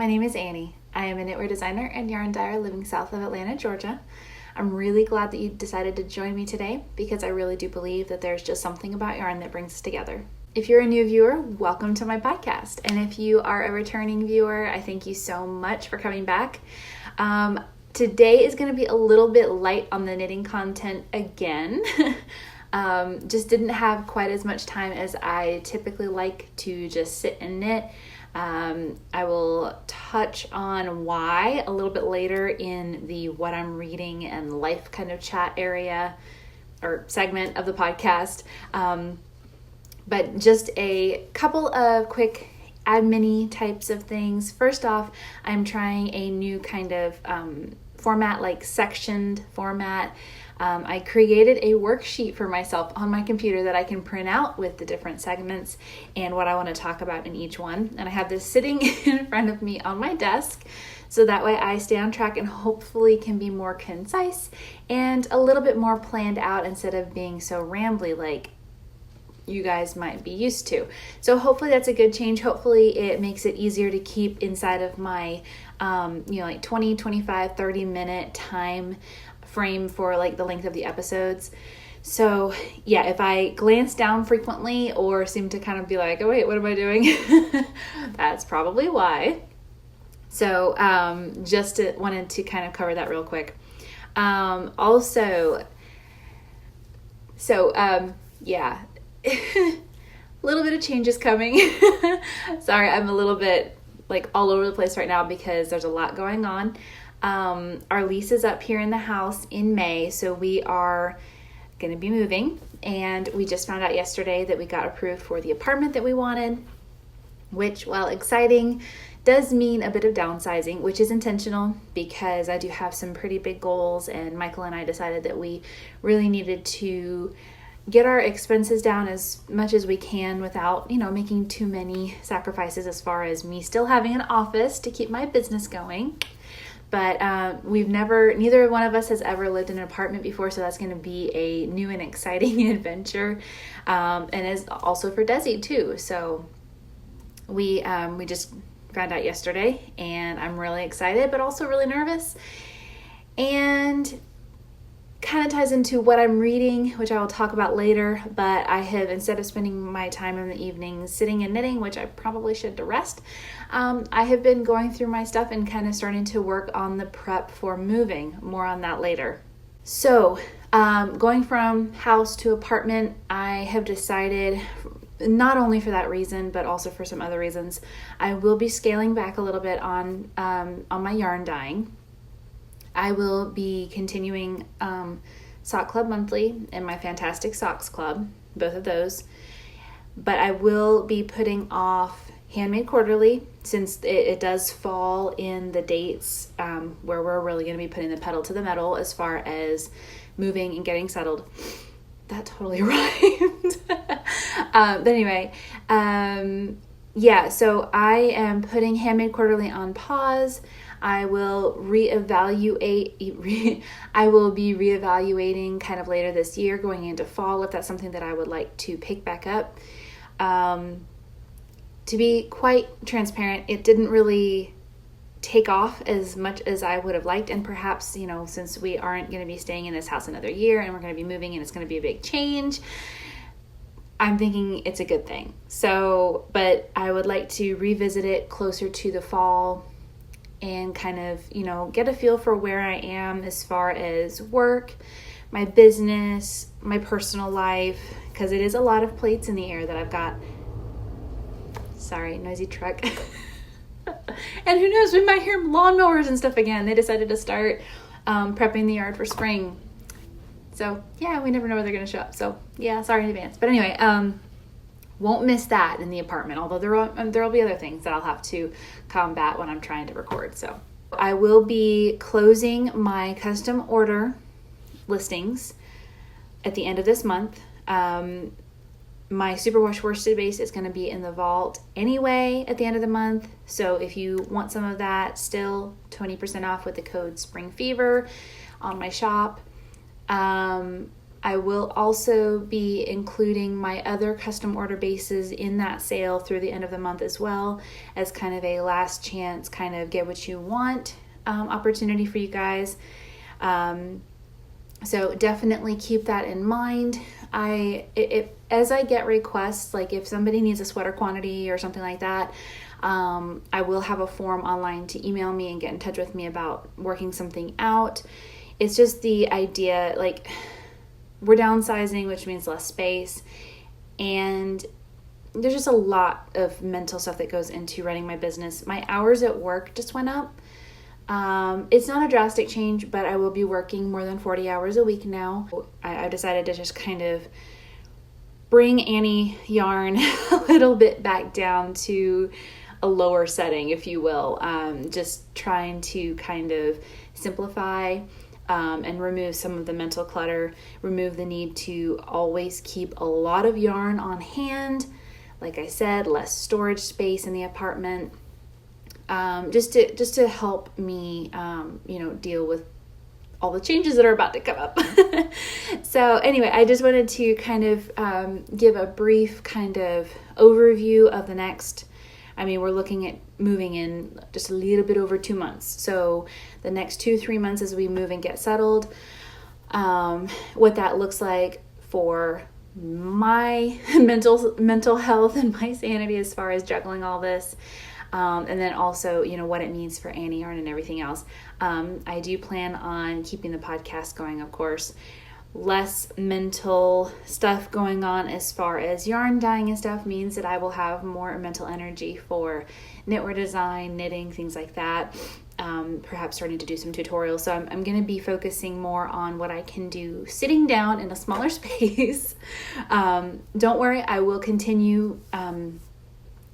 My name is Annie. I am a knitwear designer and yarn dyer living south of Atlanta, Georgia. I'm really glad that you decided to join me today because I really do believe that there's just something about yarn that brings us together. If you're a new viewer, welcome to my podcast. And if you are a returning viewer, I thank you so much for coming back. Today is going to be a little bit light on the knitting content again. Just didn't have quite as much time as I typically like to just sit and knit. I will touch on why a little bit later in the what I'm reading and life kind of chat area or segment of the podcast. But just a couple of quick admin-y types of things. First off, I'm trying a new kind of format, like sectioned format. I created a worksheet for myself on my computer that I can print out with the different segments and what I want to talk about in each one. And I have this sitting in front of me on my desk, so that way I stay on track and hopefully can be more concise and a little bit more planned out instead of being so rambly like you guys might be used to. So hopefully that's a good change. Hopefully it makes it easier to keep inside of my, like 20, 25, 30 minute time frame for like the length of the episodes. So yeah, if I glance down frequently or seem to kind of be like, oh wait, what am I doing? That's probably why. So wanted to kind of cover that real quick. Yeah, a little bit of changes coming. Sorry, I'm a little bit like all over the place right now because there's a lot going on. Our lease is up here in the house in May, so we are going to be moving, and we just found out yesterday that we got approved for the apartment that we wanted, which, while exciting, does mean a bit of downsizing, which is intentional because I do have some pretty big goals, and Michael and I decided that we really needed to get our expenses down as much as we can without, making too many sacrifices as far as me still having an office to keep my business going. But neither one of us has ever lived in an apartment before, so that's going to be a new and exciting adventure, and is also for Desi too. So we just found out yesterday, and I'm really excited, but also really nervous, and kind of ties into what I'm reading, which I will talk about later. But I have, instead of spending my time in the evenings sitting and knitting, which I probably should to rest, I have been going through my stuff and kind of starting to work on the prep for moving. More on that later. So going from house to apartment, I have decided, not only for that reason, but also for some other reasons, I will be scaling back a little bit on my yarn dyeing. I will be continuing Sock Club Monthly and my Fantastic Socks Club, both of those. But I will be putting off Handmade Quarterly since it does fall in the dates where we're really going to be putting the pedal to the metal as far as moving and getting settled. That totally rhymed. But anyway, so I am putting Handmade Quarterly on pause. I will be reevaluating kind of later this year going into fall if that's something that I would like to pick back up. To be quite transparent, it didn't really take off as much as I would have liked, and perhaps, since we aren't going to be staying in this house another year and we're going to be moving and it's going to be a big change, I'm thinking it's a good thing. So, but I would like to revisit it closer to the fall and kind of, get a feel for where I am as far as work, my business, my personal life, because it is a lot of plates in the air that I've got. Sorry, noisy truck. And who knows, we might hear lawnmowers and stuff again. They decided to start prepping the yard for spring. So yeah, we never know where they're going to show up. So yeah, sorry in advance. But anyway, won't miss that in the apartment, although there will be other things that I'll have to combat when I'm trying to record. So I will be closing my custom order listings at the end of this month. My superwash worsted base is going to be in the vault anyway at the end of the month. So if you want some of that, still 20% off with the code Spring Fever on my shop. I will also be including my other custom order bases in that sale through the end of the month as well, as kind of a last chance, kind of get what you want opportunity for you guys. So definitely keep that in mind. As I get requests, like if somebody needs a sweater quantity or something like that, I will have a form online to email me and get in touch with me about working something out. It's just the idea, like, we're downsizing, which means less space, and there's just a lot of mental stuff that goes into running my business. My hours at work just went up. It's not a drastic change, but I will be working more than 40 hours a week now. I've decided to just kind of bring Annie Yarn a little bit back down to a lower setting, if you will. Just trying to kind of simplify and remove some of the mental clutter, remove the need to always keep a lot of yarn on hand. Like I said, less storage space in the apartment, just to help me, deal with all the changes that are about to come up. So anyway, I just wanted to kind of give a brief kind of overview of the next. We're looking at moving in just a little bit over 2 months. So the next 2-3 months as we move and get settled, what that looks like for my mental health and my sanity as far as juggling all this. And then also, what it means for Annie Yarn and everything else. I do plan on keeping the podcast going, of course. Less mental stuff going on as far as yarn dyeing and stuff means that I will have more mental energy for knitwear design, knitting, things like that. Perhaps starting to do some tutorials. So I'm going to be focusing more on what I can do sitting down in a smaller space. Don't worry, I will continue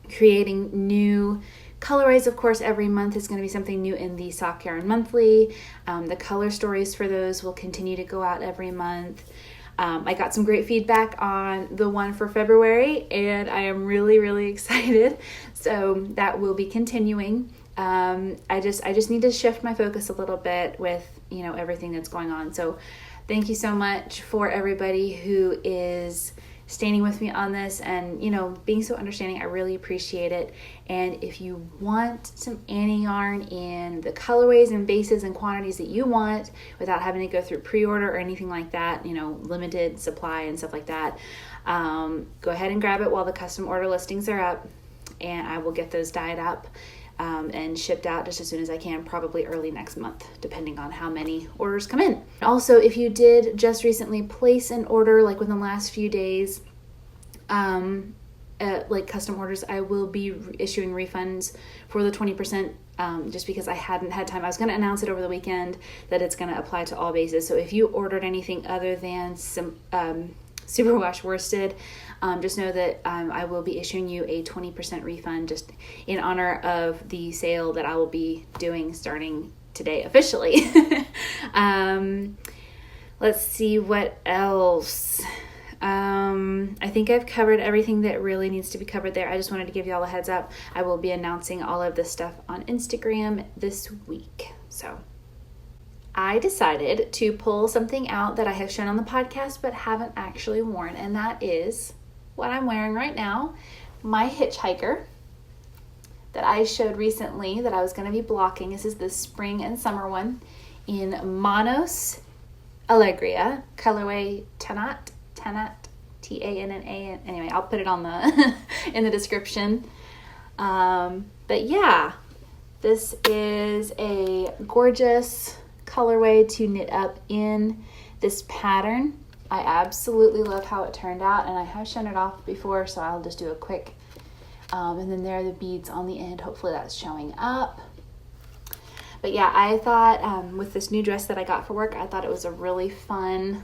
creating new colorways. Of course, every month is going to be something new in the Sock Yarn Monthly. The color stories for those will continue to go out every month. I got some great feedback on the one for February, and I am really, really excited. So that will be continuing. I just need to shift my focus a little bit with, everything that's going on. So thank you so much for everybody who is standing with me on this and, being so understanding. I really appreciate it. And if you want some Annie yarn in the colorways and bases and quantities that you want without having to go through pre-order or anything like that, limited supply and stuff like that, go ahead and grab it while the custom order listings are up, and I will get those dyed up and shipped out just as soon as I can, probably early next month, depending on how many orders come in. Also, if you did just recently place an order, like within the last few days, like custom orders, I will be issuing refunds for the 20%, just because I hadn't had time. I was going to announce it over the weekend that it's going to apply to all bases. So if you ordered anything other than some superwash worsted, just know that I will be issuing you a 20% refund just in honor of the sale that I will be doing starting today officially. Let's see what else. I think I've covered everything that really needs to be covered there. I just wanted to give you all a heads up. I will be announcing all of this stuff on Instagram this week. So I decided to pull something out that I have shown on the podcast but haven't actually worn, and that is what I'm wearing right now, my hitchhiker that I showed recently that I was going to be blocking. This is the spring and summer one in Manos Alegria, colorway Tanat, T-A-N-N-A. Anyway, I'll put it on the in the description. But yeah, this is a gorgeous colorway to knit up in this pattern. I absolutely love how it turned out, and I have shown it off before, so I'll just do a quick, and then there are the beads on the end. Hopefully that's showing up. But yeah, I thought with this new dress that I got for work, I thought it was a really fun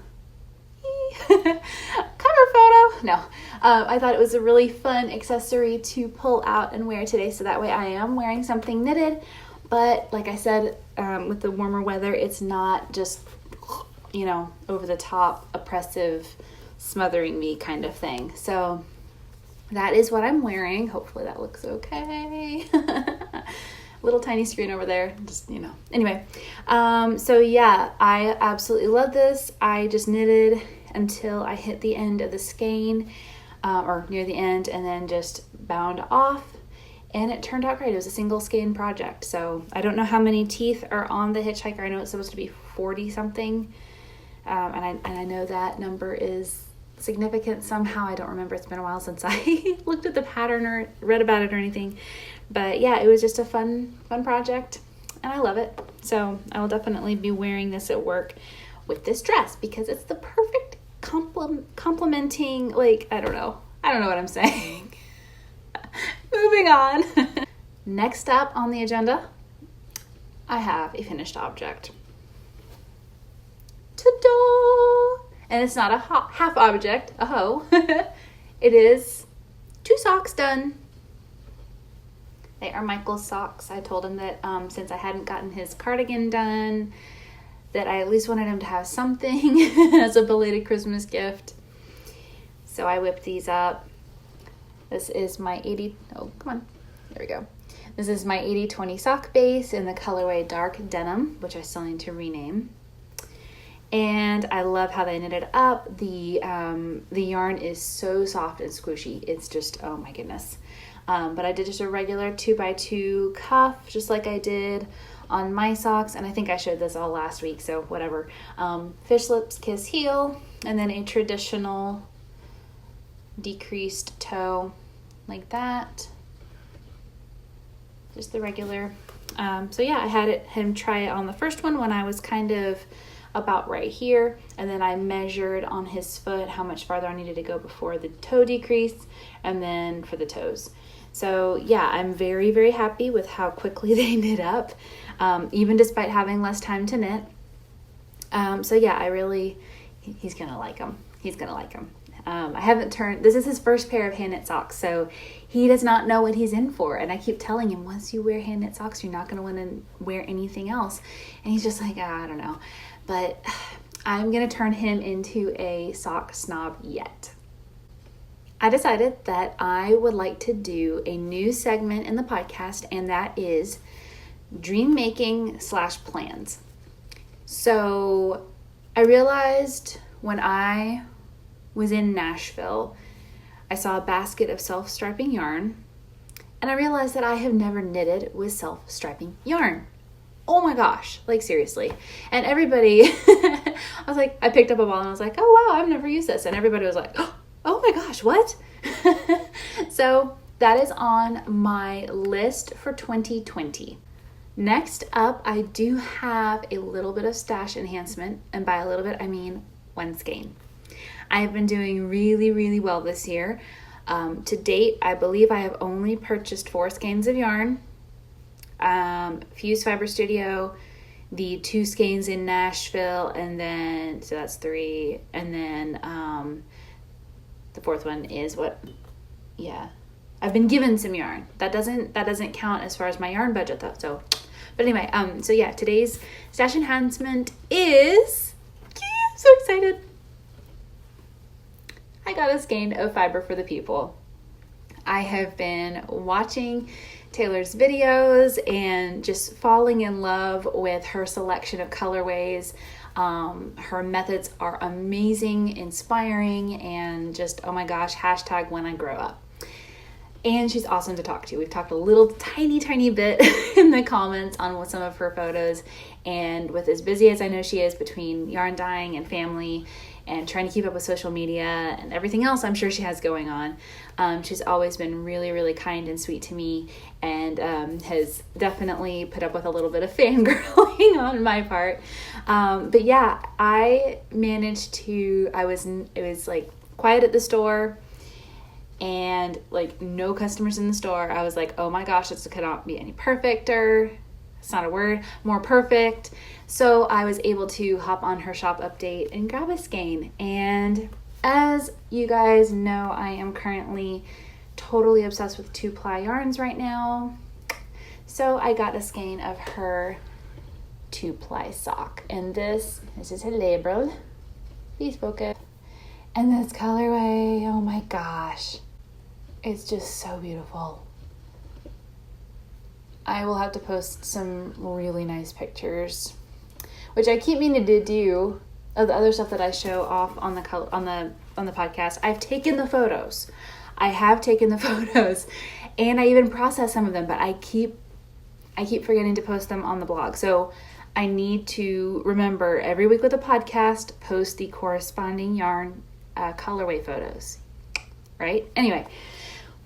cover photo. No, I thought it was a really fun accessory to pull out and wear today, so that way I am wearing something knitted. But like I said, with the warmer weather, it's not just, over the top, oppressive, smothering me kind of thing. So that is what I'm wearing. Hopefully that looks okay. Little tiny screen over there, just, Anyway, so yeah, I absolutely love this. I just knitted until I hit the end of the skein, or near the end, and then just bound off. And it turned out great. It was a single skein project. So I don't know how many teeth are on the hitchhiker. I know it's supposed to be 40 something. And I know that number is significant somehow. I don't remember. It's been a while since I looked at the pattern or read about it or anything. But yeah, it was just a fun project, and I love it. So I will definitely be wearing this at work with this dress because it's the perfect complementing, like, I don't know what I'm saying. Moving on. Next up on the agenda, I have a finished object. Ta-da! And it's not a half object, a hoe. It is 2 socks done. They are Michael's socks. I told him that since I hadn't gotten his cardigan done, that I at least wanted him to have something as a belated Christmas gift. So I whipped these up. This is my 80, oh, come on, there we go. This is my 80-20 sock base in the colorway dark denim, which I still need to rename. And I love how they knitted up. The yarn is so soft and squishy. It's just, oh my goodness. But I did just a regular 2x2 cuff, just like I did on my socks. And I think I showed this all last week, so whatever. Fish lips, kiss heel, and then a traditional decreased toe like that. Just the regular. So yeah, I had him try it on the first one when I was kind of about right here, and then I measured on his foot how much farther I needed to go before the toe decrease, and then for the toes. So yeah, I'm very, very happy with how quickly they knit up, even despite having less time to knit. So yeah, he's gonna like them. He's gonna like them. This is his first pair of hand knit socks, so he does not know what he's in for. And I keep telling him, once you wear hand knit socks, you're not going to want to wear anything else. And he's just like, I don't know. But I'm going to turn him into a sock snob yet. I decided that I would like to do a new segment in the podcast, and that is dream making / plans. So I realized when I was in Nashville, I saw a basket of self-striping yarn, and I realized that I have never knitted with self-striping yarn. Oh my gosh, like seriously. And everybody, I picked up a ball and I was like, oh wow, I've never used this. And everybody was like, oh my gosh, what? So that is on my list for 2020. Next up, I do have a little bit of stash enhancement, and by a little bit, I mean 1 skein. I have been doing really, really well this year. To date, I believe I have only purchased 4 skeins of yarn. Fuse Fiber Studio, the 2 skeins in Nashville, and then, so that's 3, and then the 4th one is I've been given some yarn. That doesn't count as far as my yarn budget though. So, but anyway, so yeah, today's stash enhancement is, I'm so excited. I got a skein of Fiber for the People. I have been watching Taylor's videos and just falling in love with her selection of colorways. Her methods are amazing, inspiring, and just, oh my gosh, # when I grow up. And she's awesome to talk to. We've talked a little tiny bit in the comments on some of her photos. And with as busy as I know she is between yarn dyeing and family and trying to keep up with social media and everything else I'm sure she has going on, she's always been really, really kind and sweet to me, and has definitely put up with a little bit of fangirling on my part. But yeah, I managed to, it was like quiet at the store and like no customers in the store. I was like, oh my gosh, this could not be any perfecter. It's not a word, more perfect. So I was able to hop on her shop update and grab a skein. And as you guys know, I am currently totally obsessed with 2-ply yarns right now. So I got a skein of her 2-ply sock. And this is her label. Bespoke. And this colorway, oh my gosh. It's just so beautiful. I will have to post some really nice pictures, which I keep meaning to do of the other stuff that I show off on the podcast, I've taken the photos. I have taken the photos, and I even processed some of them, but I keep forgetting to post them on the blog. So I need to remember every week with the podcast, post the corresponding yarn colorway photos, right? Anyway,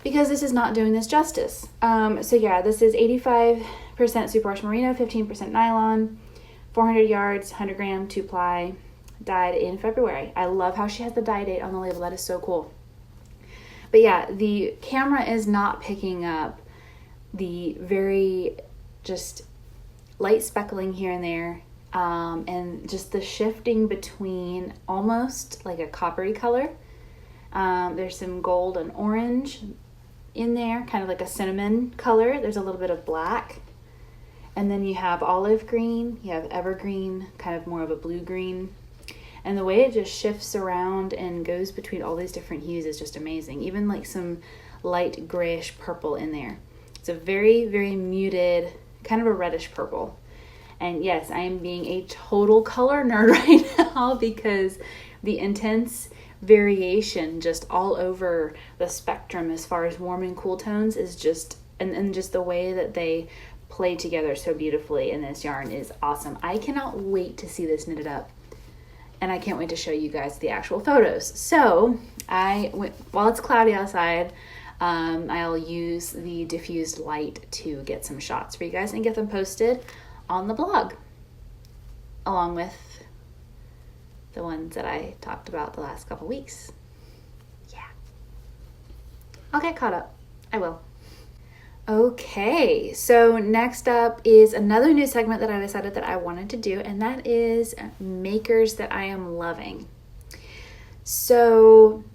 because this is not doing this justice. So yeah, this is 85% superwash merino, 15% nylon, 400 yards, 100 gram, 2-ply, dyed in February. I love how she has the dye date on the label. That is so cool. But yeah, the camera is not picking up the very just light speckling here and there, and just the shifting between almost like a coppery color. There's some gold and orange in there, kind of like a cinnamon color. There's a little bit of black. And then you have olive green, you have evergreen, kind of more of a blue-green. And the way it just shifts around and goes between all these different hues is just amazing. Even like some light grayish purple in there. It's a very, very muted, kind of a reddish purple. And yes, I am being a total color nerd right now because the intense variation just all over the spectrum as far as warm and cool tones is just, and just the way that they play together so beautifully in this yarn is awesome. I cannot wait to see this knitted up. And I can't wait to show you guys the actual photos. So while it's cloudy outside, I'll use the diffused light to get some shots for you guys and get them posted on the blog, along with the ones that I talked about the last couple weeks. Yeah. I'll get caught up. I will. Okay, so next up is another new segment that I decided that I wanted to do, and that is makers that I am loving. So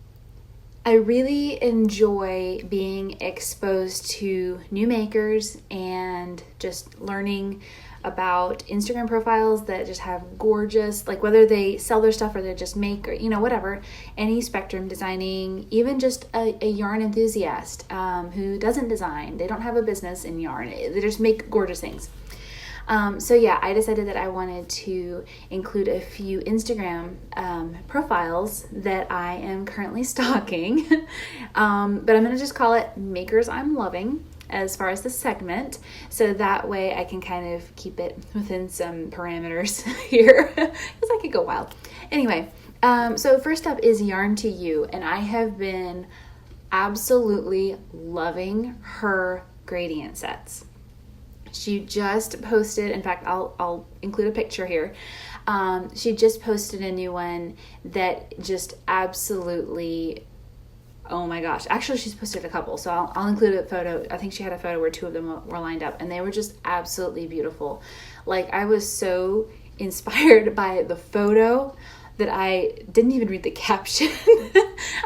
I really enjoy being exposed to new makers and just learning about Instagram profiles that just have gorgeous, like whether they sell their stuff or they just make, or whatever, any spectrum designing, even just a yarn enthusiast who doesn't design, they don't have a business in yarn, they just make gorgeous things. So yeah, I decided that I wanted to include a few Instagram profiles that I am currently stalking, but I'm going to just call it Makers I'm Loving as far as the segment, so that way I can kind of keep it within some parameters here, because I could go wild. Anyway, so first up is Yarn to You, and I have been absolutely loving her gradient sets. She just posted, in fact, I'll include a picture here. She just posted a new one that just absolutely, oh my gosh. Actually, she's posted a couple, so I'll include a photo. I think she had a photo where two of them were lined up, and they were just absolutely beautiful. Like, I was so inspired by the photo that I didn't even read the caption.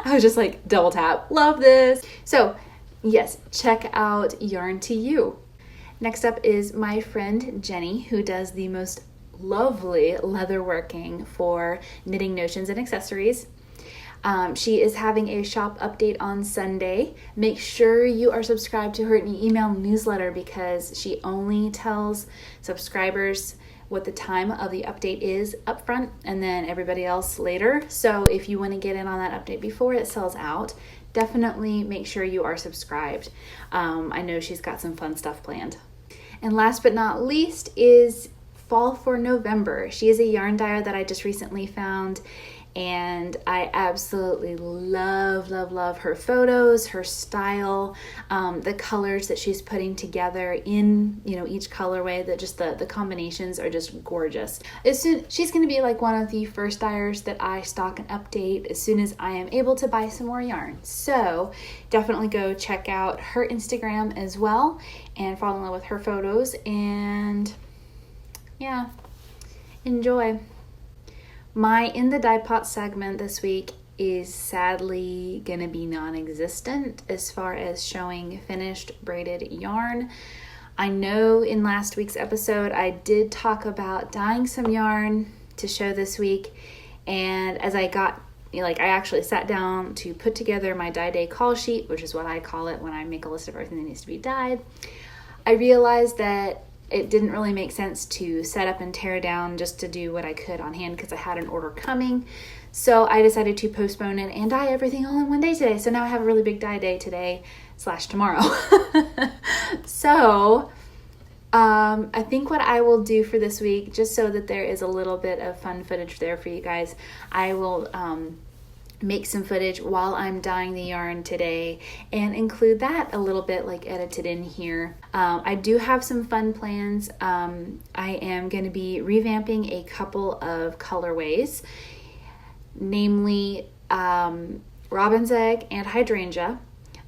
I was just like, double tap, love this. So yes, check out Yarn to You. Next up is my friend Jenny, who does the most lovely leatherworking for Knitting Notions and accessories. She is having a shop update on Sunday. Make sure you are subscribed to her email newsletter because she only tells subscribers what the time of the update is up front and then everybody else later. So if you want to get in on that update before it sells out, definitely make sure you are subscribed. I know she's got some fun stuff planned. And last but not least is Fall for November. She is a yarn dyer that I just recently found, and I absolutely love her photos, her style, the colors that she's putting together in, each colorway, that just the combinations are just gorgeous. She's going to be like one of the first dyers that I stock and update as soon as I am able to buy some more yarn. So definitely go check out her Instagram as well and fall in love with her photos, and yeah, enjoy. My In the Dye Pot segment this week is sadly going to be non-existent as far as showing finished braided yarn. I know in last week's episode I did talk about dyeing some yarn to show this week, and as I got, I actually sat down to put together my dye day call sheet, which is what I call it when I make a list of everything that needs to be dyed, I realized that it didn't really make sense to set up and tear down just to do what I could on hand because I had an order coming. So I decided to postpone it and dye everything all in one day today. So now I have a really big dye day today / tomorrow. So I think what I will do for this week, just so that there is a little bit of fun footage there for you guys, I will make some footage while I'm dyeing the yarn today and include that a little bit like edited in here. I do have some fun plans. I am going to be revamping a couple of colorways, namely robin's egg and hydrangea.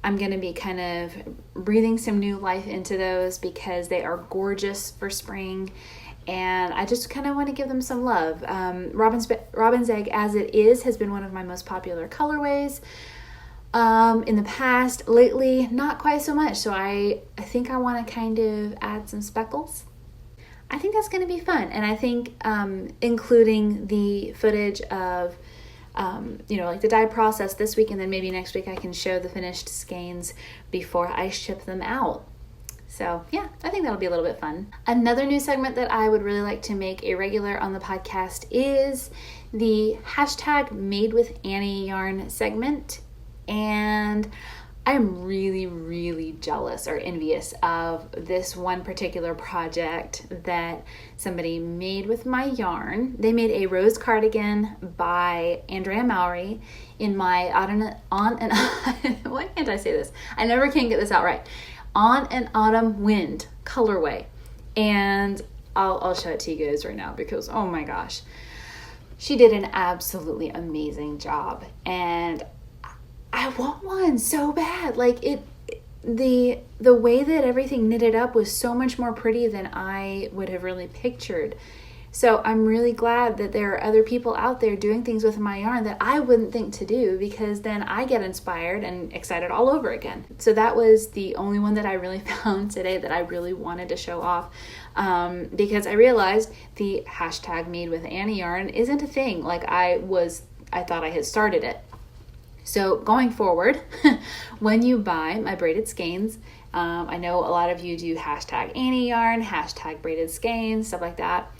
I'm going to be kind of breathing some new life into those because they are gorgeous for spring, and I just kind of want to give them some love. Robin's egg, as it is, has been one of my most popular colorways in the past. Lately, not quite so much, so I think I want to kind of add some speckles. I think that's going to be fun, and I think including the footage of like the dye process this week, and then maybe next week I can show the finished skeins before I ship them out. So yeah, I think that'll be a little bit fun. Another new segment that I would really like to make a regular on the podcast is the #MadeWithAnnie yarn segment. And I'm really, really jealous or envious of this one particular project that somebody made with my yarn. They made a rose cardigan by Andrea Mowry in my why can't I say this? I never can get this out right. On an Autumn Wind colorway. And I'll show it to you guys right now because, oh my gosh, she did an absolutely amazing job. And I want one so bad. Like the way that everything knitted up was so much more pretty than I would have really pictured. So I'm really glad that there are other people out there doing things with my yarn that I wouldn't think to do, because then I get inspired and excited all over again. So that was the only one that I really found today that I really wanted to show off, because I realized the #MadeWithAnnie yarn isn't a thing like I thought I had started it. So going forward, when you buy my braided skeins, I know a lot of you do #Annie yarn, #braided skeins, stuff like that.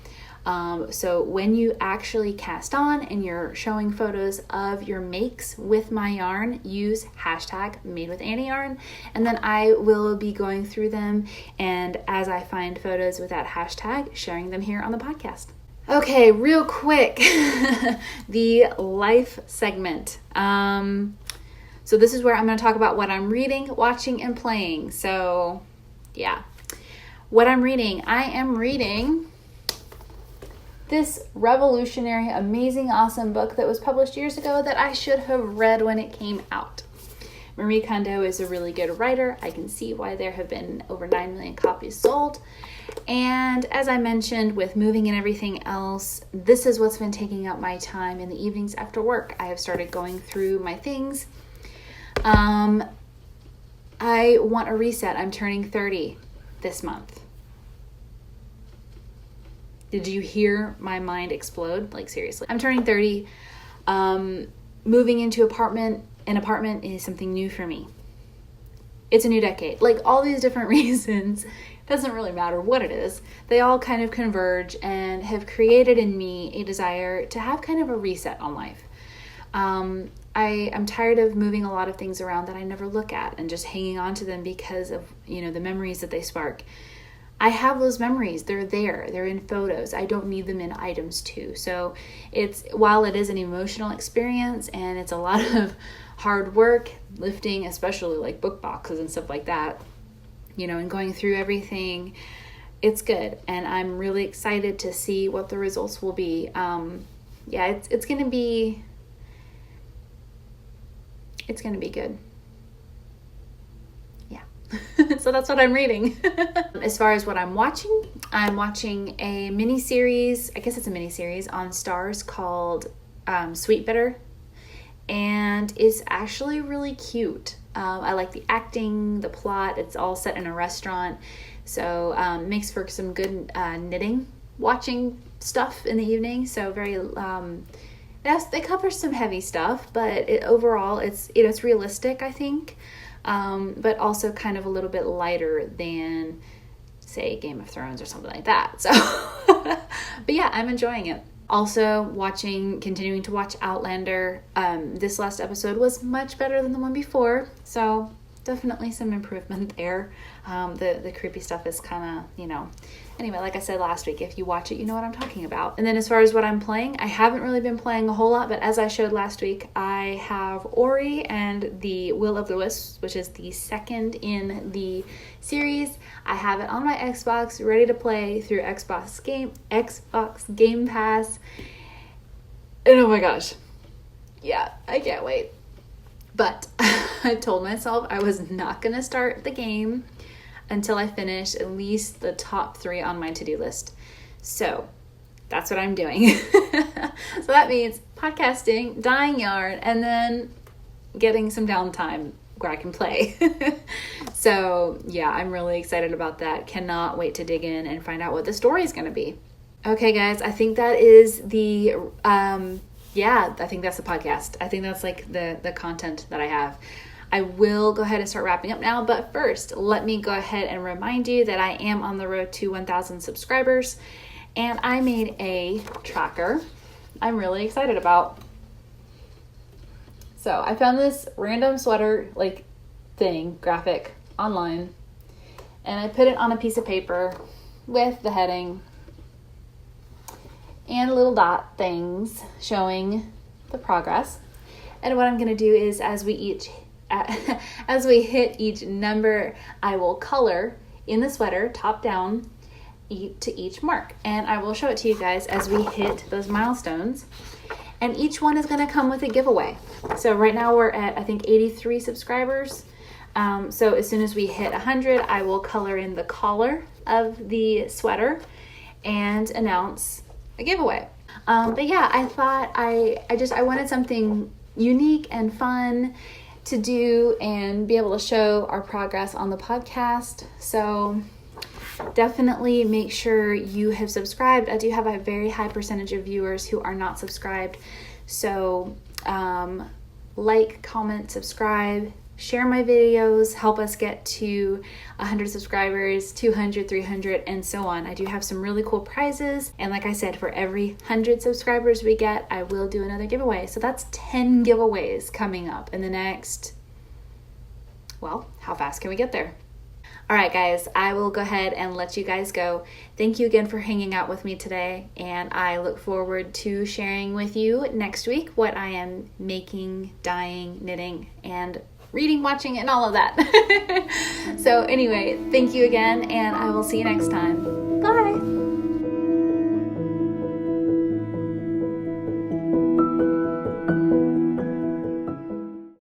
So when you actually cast on and you're showing photos of your makes with my yarn, use #MadeWithAnnie yarn, and then I will be going through them, and as I find photos with that hashtag, sharing them here on the podcast. Okay, real quick, the life segment. So this is where I'm going to talk about what I'm reading, watching, and playing. So yeah, what I'm reading. I am reading this revolutionary, amazing, awesome book that was published years ago that I should have read when it came out. Marie Kondo is a really good writer. I can see why there have been over 9 million copies sold. And as I mentioned, with moving and everything else, this is what's been taking up my time in the evenings after work. I have started going through my things. I want a reset. I'm turning 30 this month. Did you hear my mind explode? Like, seriously. I'm turning 30. Moving into an apartment is something new for me. It's a new decade. Like, all these different reasons, doesn't really matter what it is, they all kind of converge and have created in me a desire to have kind of a reset on life. I'm tired of moving a lot of things around that I never look at and just hanging on to them because of, the memories that they spark. I have those memories. They're there. They're in photos. I don't need them in items too. So while it is an emotional experience and it's a lot of hard work, lifting, especially like book boxes and stuff like that, and going through everything, it's good. And I'm really excited to see what the results will be. It's going to be good. So that's what I'm reading. As far as what I'm watching a mini-series, I guess it's a mini-series on Stars called Sweet Bitter, and it's actually really cute. I like the acting, the plot. It's all set in a restaurant, so makes for some good knitting, watching stuff in the evening. So very, they cover some heavy stuff, but overall it's realistic, I think. But also kind of a little bit lighter than say Game of Thrones or something like that. So, but yeah, I'm enjoying it. Also continuing to watch Outlander. This last episode was much better than the one before. So definitely some improvement there. The creepy stuff is kind of, anyway, like I said last week, if you watch it, you know what I'm talking about. And then as far as what I'm playing, I haven't really been playing a whole lot, but as I showed last week, I have Ori and the Will of the Wisps, which is the second in the series. I have it on my Xbox, ready to play through Xbox Game Pass. And oh my gosh. Yeah, I can't wait. But I told myself I was not going to start the game until I finish at least the top 3 on my to-do list. So that's what I'm doing. So that means podcasting, dyeing yarn, and then getting some downtime where I can play. So yeah, I'm really excited about that. Cannot wait to dig in and find out what the story is going to be. Okay, guys, I think that is the... I think that's the podcast. I think that's like the content that I have. I will go ahead and start wrapping up now, but first, let me go ahead and remind you that I am on the road to 1,000 subscribers, and I made a tracker I'm really excited about. So I found this random sweater graphic online, and I put it on a piece of paper with the heading and little dot things showing the progress. And what I'm going to do is as we hit each number, I will color in the sweater top down to each mark, and I will show it to you guys as we hit those milestones. And each one is going to come with a giveaway. So right now we're at, I think, 83 subscribers. So as soon as we hit 100, I will color in the collar of the sweater and announce a giveaway. But yeah, I thought I wanted something unique and fun to do and be able to show our progress on the podcast. So definitely make sure you have subscribed. I do have a very high percentage of viewers who are not subscribed. So like, comment, subscribe, share my videos, help us get to 100 subscribers, 200, 300, and so on. I do have some really cool prizes. And like I said, for every 100 subscribers we get, I will do another giveaway. So that's 10 giveaways coming up in the next, well, how fast can we get there? All right, guys, I will go ahead and let you guys go. Thank you again for hanging out with me today, and I look forward to sharing with you next week what I am making, dyeing, knitting, and reading, watching, and all of that. So anyway, thank you again, and I will see you next time.